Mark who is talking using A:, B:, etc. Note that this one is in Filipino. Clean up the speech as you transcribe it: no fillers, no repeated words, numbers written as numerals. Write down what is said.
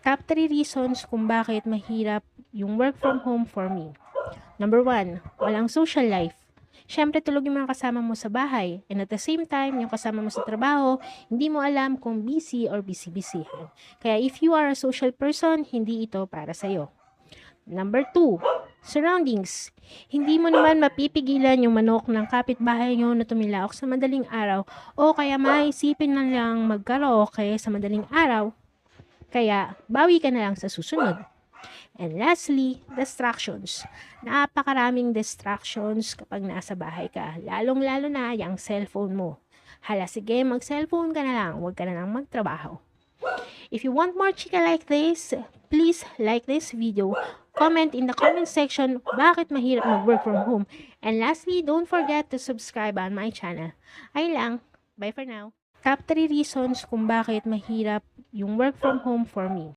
A: Top 3 reasons kung bakit mahirap yung work from home for me. Number 1, walang social life. Siyempre, tulog yung mga kasama mo sa bahay. And at the same time, yung kasama mo sa trabaho, hindi mo alam kung busy or busy-busyhan. Kaya if you are a social person, hindi ito para sa'yo. Number 2, surroundings. Hindi mo naman mapipigilan yung manok ng kapitbahay nyo na tumilaok sa madaling araw o kaya maisipin na lang magkaraoke sa madaling araw. Kaya, bawi ka na lang sa susunod. And lastly, distractions. Napakaraming distractions kapag nasa bahay ka. Lalong-lalo na yung cellphone mo. Hala, sige, mag-cellphone ka na lang. Huwag ka na lang magtrabaho. If you want more chika like this, please like this video. Comment in the comment section bakit mahirap mag-work from home. And lastly, don't forget to subscribe on my channel. Ayun lang. Bye for now. Top 3 reasons kung bakit mahirap yung work from home for me.